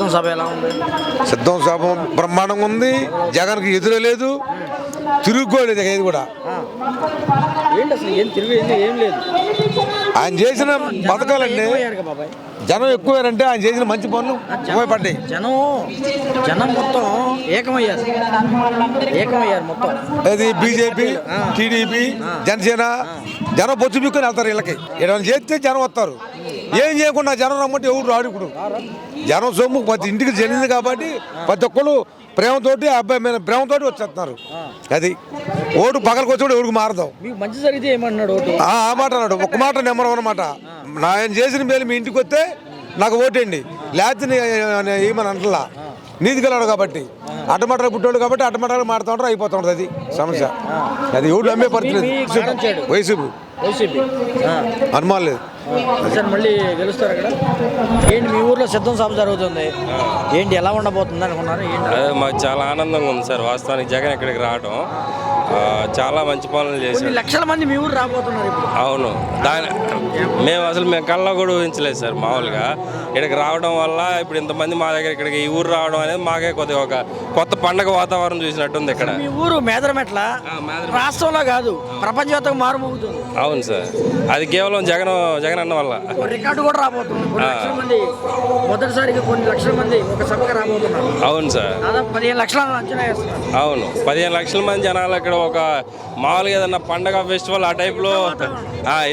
సిద్ధం సభ ఎలా ఉంది? సిద్ధం సభ బ్రహ్మాండంగా ఉంది. జగన్కి ఎదురే లేదు, తిరుగుకోలేదు ఏది కూడా. ఏంటి అసలు ఏం తిరుగు ఏం లేదు. ఆయన చేసిన పథకాలండి జనం ఎక్కువారంటే ఆయన చేసిన మంచి పనులు ఉపయోగపడ్డాయి. జనం మొత్తం ఏకమయ్యారు మొత్తం. అది బీజేపీ, టీడీపీ, జనసేన జనం బొచ్చు బిక్కుని వెళ్తారు వీళ్ళకి. ఏమైనా చేస్తే జనం వస్తారు. ఏం చేయకుండా జనం రమ్మంటే ఎవరు రాడు. ఇప్పుడు జనం సొమ్ము ప్రతి ఇంటికి చెందింది కాబట్టి ప్రతి ఒక్కరు ప్రేమతోటి అబ్బాయి మీద ప్రేమతోటి వచ్చేస్తున్నారు. అది ఓటు పగలకు వచ్చి కూడా ఎవరికి మారదాం. మంచి జరిగితే ఏమన్నాడు? ఆ మాట అన్నాడు. ఒక్క మాట నెంబర్ వన్ మాట, ఆయన చేసిన మేలు మీ ఇంటికి వస్తే నాకు ఓటేయండి, లేకపోతే ఏమని అంటలా. నీతి గలడు కాబట్టి అడ్డమటలు పుట్టాడు కాబట్టి అడ్డమటలు మాడుతుంటారు, అయిపోతుంటది. అది సమస్య. అది ఎవరు నమ్మే పరిస్థితి. వైసీపీ అనుమానం లేదు. సార్ మళ్ళీ గెలుస్తారు అక్కడ. ఏంటి మీ ఊర్లో సిద్ధం సభ జరుగుతుంది, ఏంటి ఎలా ఉండబోతుంది అనుకున్నారు? మాకు చాలా ఆనందంగా ఉంది సార్. వాస్తవానికి జగన్ ఇక్కడికి రావడం చాలా మంచి పనులు చేశారు. లక్షల మంది మీ ఊరు రాబోతున్నారు ఇప్పుడు. అవును, మేము కళ్ళ కూడా ఊహించలేదు సార్. మామూలుగా ఇక్కడికి రావడం వల్ల ఇప్పుడు ఇంతమంది మా దగ్గర ఇక్కడికి ఈ ఊరు రావడం అనేది మాకే కొద్దిగా ఒక కొత్త పండగ వాతావరణం చూసినట్టుంది. ఇక్కడ మీ ఊరు మేదరమెట్ల రాష్ట్రంలో కాదు ప్రపంచవ్యాప్తంగా మారుమోగుతుంది. అవును సార్, అది కేవలం జగన్ అన్న వల్ల. రికార్డు కూడా రాబోతుంది. మొదటిసారిగా కొన్ని లక్షల మంది ఒక సభకు రాబోతున్నారు. అవును సార్, దాదాపు 15 లక్షల అంచనా వేస్తున్నారు. అవును, 15 లక్షల మంది జనాలు ఇక్కడ ఒక మామూలుగా ఏదన్నా పండగ ఫెస్టివల్ ఆ టైప్లో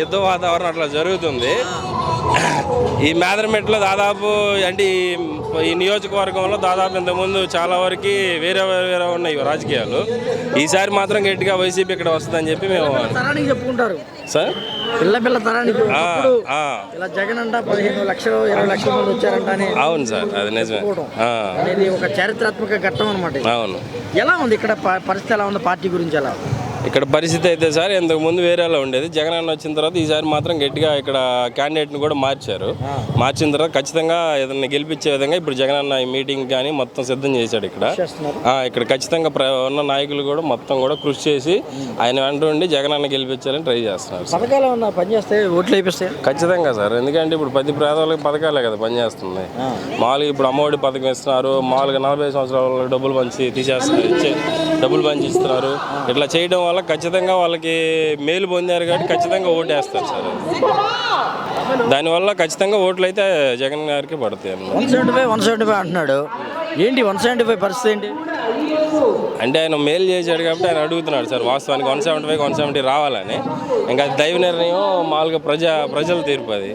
యుద్ధ వాతావరణం అట్లా జరుగుతుంది. ఈ మేదరమెట్లో దాదాపు అంటే ఈ నియోజకవర్గంలో దాదాపు ఇంతకుముందు చాలా వరకు వేరే వేరే ఉన్నాయి రాజకీయాలు. ఈసారి మాత్రం గట్టిగా వైసీపీ ఇక్కడ వస్తుందని చెప్పి మేము చెప్పుకుంటారు సార్. పిల్ల తరానికి ఇలా జగన్ అంట 15 లక్షలు 20 లక్షల మంది వచ్చారంట. అవును సార్, అది నిజమే. అనేది ఒక చారిత్రాత్మక ఘట్టం అనమాట. అవును. ఎలా ఉంది ఇక్కడ పరిస్థితి? ఎలా ఉంది పార్టీ గురించి? ఎలా ఇక్కడ పరిస్థితి అయితే సార్ ఇంతకు ముందు వేరేలా ఉండేది. జగన్ అన్న వచ్చిన తర్వాత ఈసారి మాత్రం గట్టిగా ఇక్కడ క్యాండిడేట్ని కూడా మార్చారు. మార్చిన తర్వాత ఖచ్చితంగా ఏదైనా గెలిపించే విధంగా ఇప్పుడు జగన్ అన్న ఈ మీటింగ్ కానీ మొత్తం సిద్ధం చేశాడు. ఇక్కడ ఖచ్చితంగా ఉన్న నాయకులు కూడా మొత్తం కూడా కృషి చేసి ఆయన వెంట ఉండి జగన్ అన్న గెలిపించాలని ట్రై చేస్తున్నారు. పథకాలు పనిచేస్తాయి, ఓట్లు అయిపోతాయి ఖచ్చితంగా సార్. ఎందుకంటే ఇప్పుడు ప్రతి పేదవాళ్ళకి పథకాలే కదా పనిచేస్తుంది. మామూలుగా ఇప్పుడు అమ్మఒడి పథకం ఇస్తున్నారు, మామూలుగా 40 సంవత్సరాల డబ్బులు పంచి తీసేస్తున్నారు, డబ్బులు పంచి ఇస్తున్నారు. ఇట్లా చేయడం వల్ల ఖచ్చితంగా వాళ్ళకి మేలు పొందారు కాబట్టి ఖచ్చితంగా ఓటు వేస్తారు సార్. దానివల్ల ఖచ్చితంగా ఓట్లు అయితే జగన్ గారికి పడతాయి. 175 అంటున్నాడు. ఏంటి 175 పరిస్థితి ఏంటి అంటే ఆయన మేలు చేశాడు కాబట్టి ఆయన అడుగుతున్నాడు సార్. వాస్తవానికి 175, 170 రావాలని. ఇంకా దైవ నిర్ణయం మామూలుగా ప్రజల తీర్పు అది.